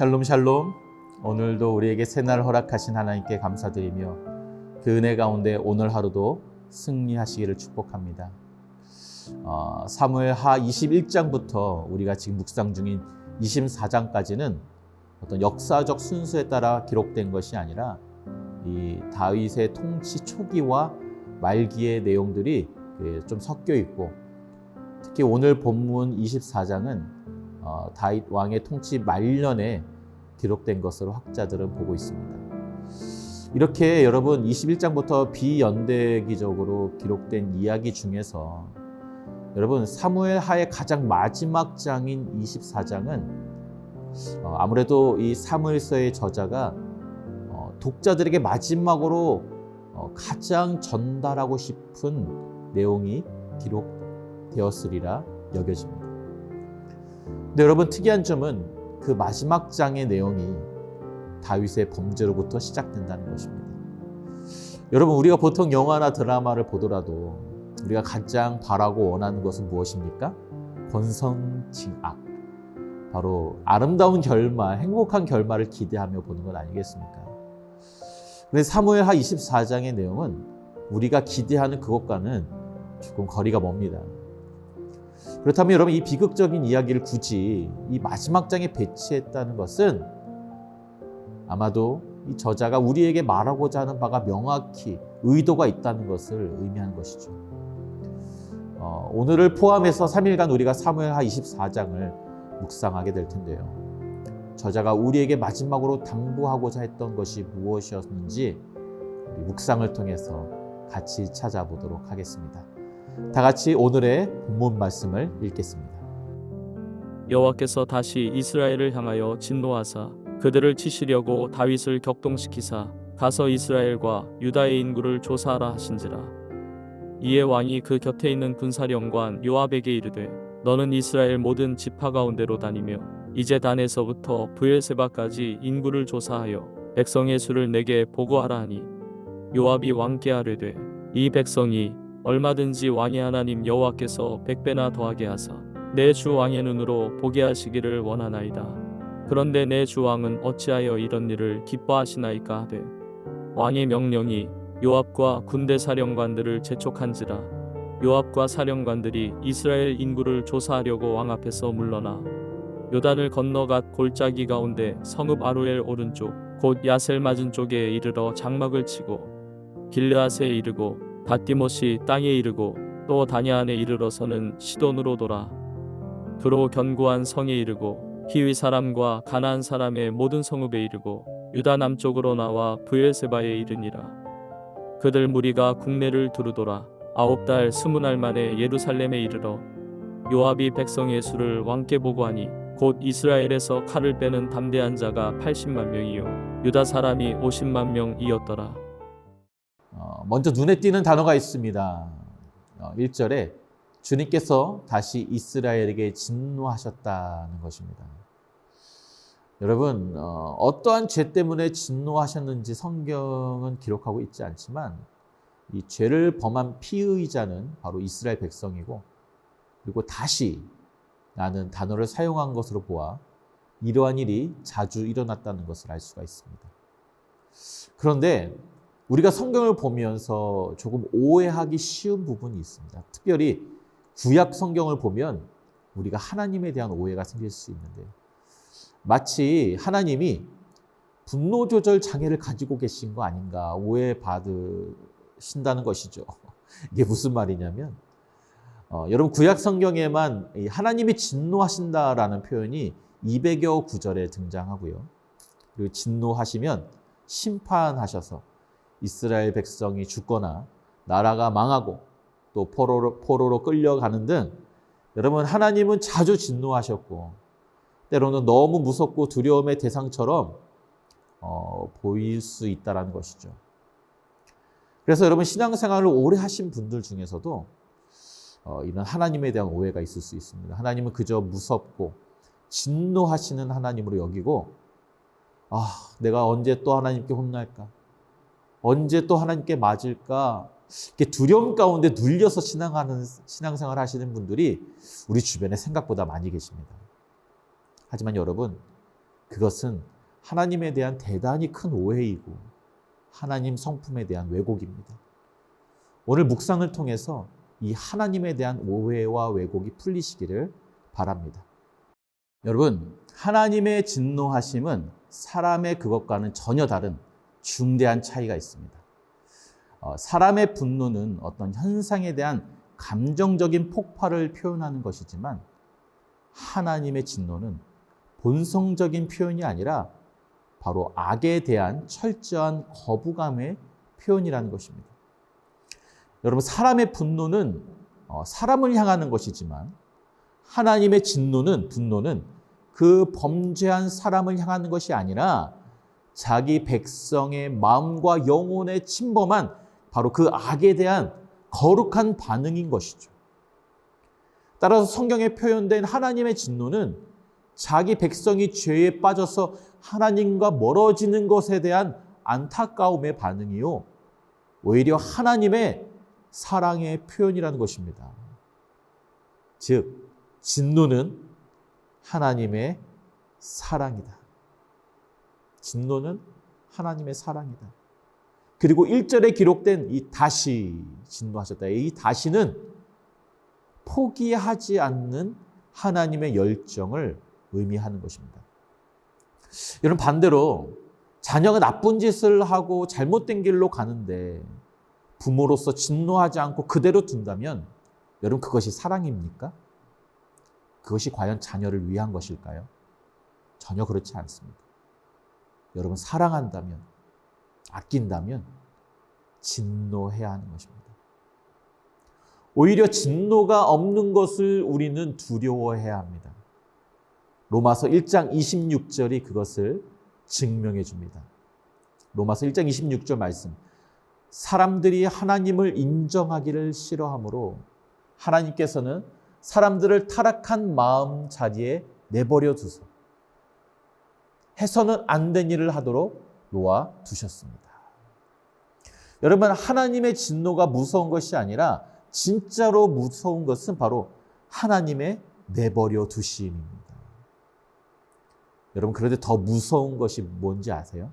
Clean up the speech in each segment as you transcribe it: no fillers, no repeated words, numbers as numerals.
샬롬 샬롬. 오늘도 우리에게 새날을 허락하신 하나님께 감사드리며 그 은혜 가운데 오늘 하루도 승리하시기를 축복합니다. 사무엘하 21장부터 우리가 지금 묵상 중인 24장까지는 어떤 역사적 순서에 따라 기록된 것이 아니라 이 다윗의 통치 초기와 말기의 내용들이 좀 섞여 있고, 특히 오늘 본문 24장은 다윗 왕의 통치 말년에 기록된 것으로 학자들은 보고 있습니다. 이렇게 여러분 21장부터 비연대기적으로 기록된 이야기 중에서 여러분 사무엘하의 가장 마지막 장인 24장은 아무래도 이 사무엘서의 저자가 독자들에게 마지막으로 가장 전달하고 싶은 내용이 기록되었으리라 여겨집니다. 근데 여러분 특이한 점은 그 마지막 장의 내용이 다윗의 범죄로부터 시작된다는 것입니다. 여러분 우리가 보통 영화나 드라마를 보더라도 우리가 가장 바라고 원하는 것은 무엇입니까? 권선징악. 바로 아름다운 결말, 행복한 결말을 기대하며 보는 것 아니겠습니까? 그런데 사무엘하 24장의 내용은 우리가 기대하는 그것과는 조금 거리가 멉니다. 그렇다면 여러분 이 비극적인 이야기를 굳이 이 마지막 장에 배치했다는 것은 아마도 이 저자가 우리에게 말하고자 하는 바가 명확히 의도가 있다는 것을 의미하는 것이죠. 오늘을 포함해서 3일간 우리가 사무엘하 24장을 묵상하게 될 텐데요. 저자가 우리에게 마지막으로 당부하고자 했던 것이 무엇이었는지 우리 묵상을 통해서 같이 찾아보도록 하겠습니다. 다 같이 오늘의 본문 말씀을 읽겠습니다. 여호와께서 다시 이스라엘을 향하여 진노하사 그들을 치시려고 다윗을 격동시키사 가서 이스라엘과 유다의 인구를 조사하라 하신지라. 이에 왕이 그 곁에 있는 군사령관 요압에게 이르되 너는 이스라엘 모든 지파 가운데로 다니며 이제 단에서부터 브엘세바까지 인구를 조사하여 백성의 수를 내게 보고하라 하니, 요압이 왕께 아뢰되 이 백성이 얼마든지 왕의 하나님 여호와께서 100배나 더하게 하사 내 주 왕의 눈으로 보게 하시기를 원하나이다. 그런데 내 주 왕은 어찌하여 이런 일을 기뻐하시나이까 하되, 왕의 명령이 요압과 군대 사령관들을 재촉한지라. 요압과 사령관들이 이스라엘 인구를 조사하려고 왕 앞에서 물러나 요단을 건너갓 골짜기 가운데 성읍 아루엘 오른쪽 곧 야셀 맞은 쪽에 이르러 장막을 치고 길르앗에 이르고 밧디못이 땅에 이르고 또 다냐안에 이르러서는 시돈으로 돌아 두로 견고한 성에 이르고 히위 사람과 가나안 사람의 모든 성읍에 이르고 유다 남쪽으로 나와 브엘세바에 이르니라. 그들 무리가 국내를 두루돌아 9달 20날 만에 예루살렘에 이르러 요압이 백성의 수를 왕께 보고하니 곧 이스라엘에서 칼을 빼는 담대한 자가 80만 명이요 유다 사람이 50만 명이었더라. 먼저 눈에 띄는 단어가 있습니다. 1절에 주님께서 다시 이스라엘에게 진노하셨다는 것입니다. 여러분 어떠한 죄 때문에 진노하셨는지 성경은 기록하고 있지 않지만 이 죄를 범한 피의자는 바로 이스라엘 백성이고, 그리고 다시 라는 단어를 사용한 것으로 보아 이러한 일이 자주 일어났다는 것을 알 수가 있습니다. 그런데 우리가 성경을 보면서 조금 오해하기 쉬운 부분이 있습니다. 특별히 구약 성경을 보면 우리가 하나님에 대한 오해가 생길 수 있는데요. 마치 하나님이 분노 조절 장애를 가지고 계신 거 아닌가 오해받으신다는 것이죠. 이게 무슨 말이냐면 여러분 구약 성경에만 하나님이 진노하신다라는 표현이 200여 구절에 등장하고요. 그리고 진노하시면 심판하셔서 이스라엘 백성이 죽거나 나라가 망하고 또 포로로 끌려가는 등 여러분 하나님은 자주 진노하셨고 때로는 너무 무섭고 두려움의 대상처럼 보일 수 있다는 것이죠. 그래서 여러분 신앙생활을 오래 하신 분들 중에서도 이런 하나님에 대한 오해가 있을 수 있습니다. 하나님은 그저 무섭고 진노하시는 하나님으로 여기고 내가 언제 또 하나님께 혼날까? 언제 또 하나님께 맞을까? 이렇게 두려움 가운데 눌려서 신앙생활 하시는 분들이 우리 주변에 생각보다 많이 계십니다. 하지만 여러분 그것은 하나님에 대한 대단히 큰 오해이고 하나님 성품에 대한 왜곡입니다. 오늘 묵상을 통해서 이 하나님에 대한 오해와 왜곡이 풀리시기를 바랍니다. 여러분, 하나님의 진노하심은 사람의 그것과는 전혀 다른 중대한 차이가 있습니다. 사람의 분노는 어떤 현상에 대한 감정적인 폭발을 표현하는 것이지만 하나님의 진노는 본성적인 표현이 아니라 바로 악에 대한 철저한 거부감의 표현이라는 것입니다. 여러분, 사람의 분노는 사람을 향하는 것이지만 하나님의 분노는 그 범죄한 사람을 향하는 것이 아니라 자기 백성의 마음과 영혼에 침범한 바로 그 악에 대한 거룩한 반응인 것이죠. 따라서 성경에 표현된 하나님의 진노는 자기 백성이 죄에 빠져서 하나님과 멀어지는 것에 대한 안타까움의 반응이요, 오히려 하나님의 사랑의 표현이라는 것입니다. 즉, 진노는 하나님의 사랑이다. 진노는 하나님의 사랑이다. 그리고 1절에 기록된 이 다시 진노하셨다. 이 다시는 포기하지 않는 하나님의 열정을 의미하는 것입니다. 여러분, 반대로 자녀가 나쁜 짓을 하고 잘못된 길로 가는데 부모로서 진노하지 않고 그대로 둔다면 여러분, 그것이 사랑입니까? 그것이 과연 자녀를 위한 것일까요? 전혀 그렇지 않습니다. 여러분, 사랑한다면, 아낀다면 진노해야 하는 것입니다. 오히려 진노가 없는 것을 우리는 두려워해야 합니다. 로마서 1장 26절이 그것을 증명해 줍니다. 로마서 1장 26절 말씀. 사람들이 하나님을 인정하기를 싫어하므로 하나님께서는 사람들을 타락한 마음 자리에 내버려 두소 해서는 안 된 일을 하도록 놓아 두셨습니다. 여러분, 하나님의 진노가 무서운 것이 아니라 진짜로 무서운 것은 바로 하나님의 내버려 두심입니다. 여러분, 그런데 더 무서운 것이 뭔지 아세요?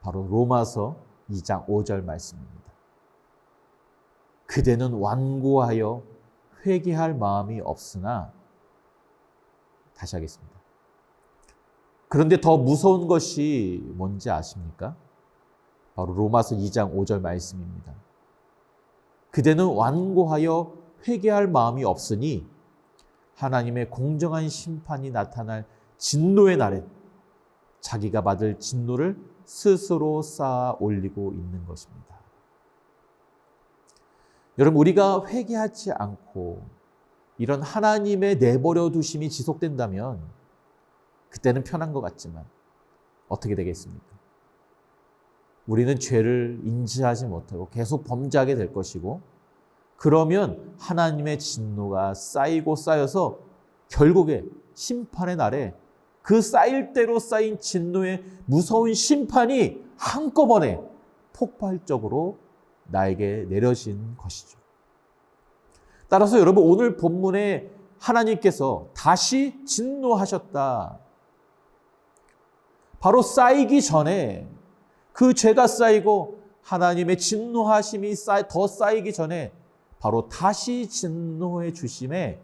바로 로마서 2장 5절 말씀입니다. 그대는 완고하여 회개할 마음이 없으나, 다시 하겠습니다. 그런데 더 무서운 것이 뭔지 아십니까? 바로 로마서 2장 5절 말씀입니다. 그대는 완고하여 회개할 마음이 없으니 하나님의 공정한 심판이 나타날 진노의 날에 자기가 받을 진노를 스스로 쌓아 올리고 있는 것입니다. 여러분, 우리가 회개하지 않고 이런 하나님의 내버려 두심이 지속된다면 그때는 편한 것 같지만 어떻게 되겠습니까? 우리는 죄를 인지하지 못하고 계속 범죄하게 될 것이고, 그러면 하나님의 진노가 쌓이고 쌓여서 결국에 심판의 날에 그 쌓일 대로 쌓인 진노의 무서운 심판이 한꺼번에 폭발적으로 나에게 내려진 것이죠. 따라서 여러분, 오늘 본문에 하나님께서 다시 진노하셨다. 바로 쌓이기 전에, 그 죄가 쌓이고 하나님의 진노하심이 더 쌓이기 전에 바로 다시 진노해 주심에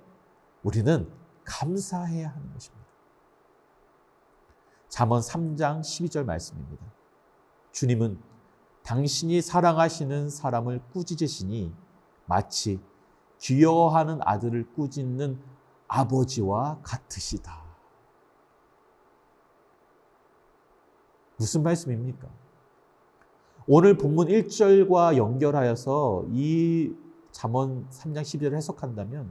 우리는 감사해야 하는 것입니다. 잠언 3장 12절 말씀입니다. 주님은 당신이 사랑하시는 사람을 꾸짖으시니 마치 귀여워하는 아들을 꾸짖는 아버지와 같으시다. 무슨 말씀입니까? 오늘 본문 1절과 연결하여서 이 잠언 3장 12절을 해석한다면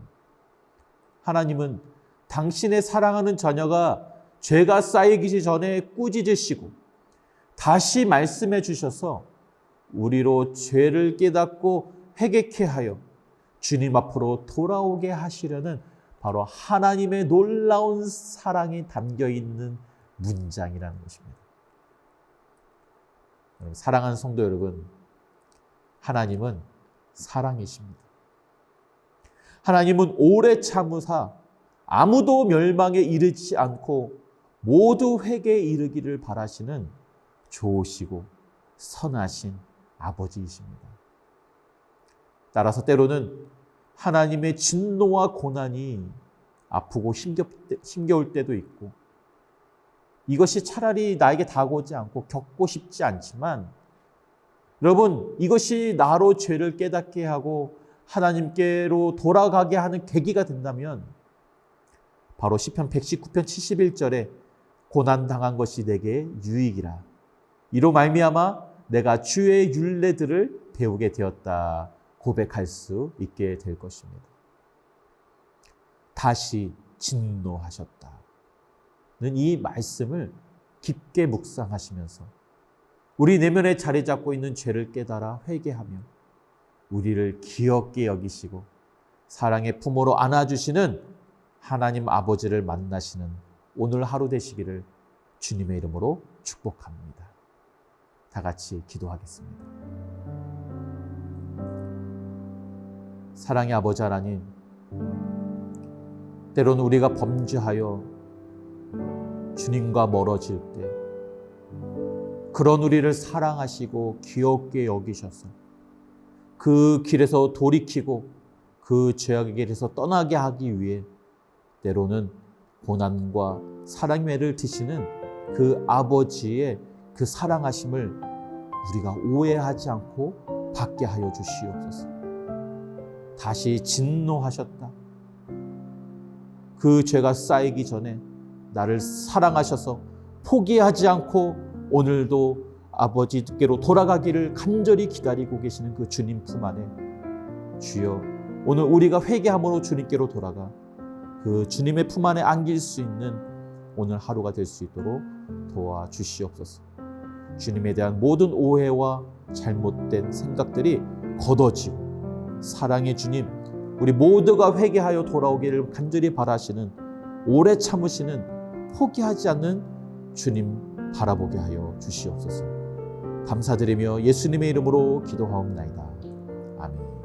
하나님은 당신의 사랑하는 자녀가 죄가 쌓이기 전에 꾸짖으시고 다시 말씀해 주셔서 우리로 죄를 깨닫고 회개케 하여 주님 앞으로 돌아오게 하시려는 바로 하나님의 놀라운 사랑이 담겨 있는 문장이라는 것입니다. 사랑하는 성도 여러분, 하나님은 사랑이십니다. 하나님은 오래 참으사 아무도 멸망에 이르지 않고 모두 회개에 이르기를 바라시는 좋으시고 선하신 아버지이십니다. 따라서 때로는 하나님의 진노와 고난이 아프고 힘겨울 때도 있고, 이것이 차라리 나에게 다가오지 않고 겪고 싶지 않지만, 여러분, 이것이 나로 죄를 깨닫게 하고 하나님께로 돌아가게 하는 계기가 된다면 바로 시편 119편 71절에 고난당한 것이 내게 유익이라. 이로 말미암아 내가 주의 율례들을 배우게 되었다 고백할 수 있게 될 것입니다. 다시 진노하셨다는 이 말씀을 깊게 묵상하시면서 우리 내면에 자리 잡고 있는 죄를 깨달아 회개하며 우리를 귀엽게 여기시고 사랑의 품으로 안아주시는 하나님 아버지를 만나시는 오늘 하루 되시기를 주님의 이름으로 축복합니다. 다 같이 기도하겠습니다. 사랑의 아버지 하나님, 때로는 우리가 범죄하여 주님과 멀어질 때 그런 우리를 사랑하시고 귀엽게 여기셔서 그 길에서 돌이키고 그 죄악의 길에서 떠나게 하기 위해 때로는 고난과 사랑의 매를 드시는 그 아버지의 그 사랑하심을 우리가 오해하지 않고 받게 하여 주시옵소서. 다시 진노하셨다. 그 죄가 쌓이기 전에 나를 사랑하셔서 포기하지 않고 오늘도 아버지께로 돌아가기를 간절히 기다리고 계시는 그 주님 품 안에, 주여, 오늘 우리가 회개함으로 주님께로 돌아가 그 주님의 품 안에 안길 수 있는 오늘 하루가 될 수 있도록 도와주시옵소서. 주님에 대한 모든 오해와 잘못된 생각들이 걷어지고 사랑의 주님, 우리 모두가 회개하여 돌아오기를 간절히 바라시는, 오래 참으시는, 포기하지 않는 주님 바라보게 하여 주시옵소서. 감사드리며 예수님의 이름으로 기도하옵나이다. 아멘.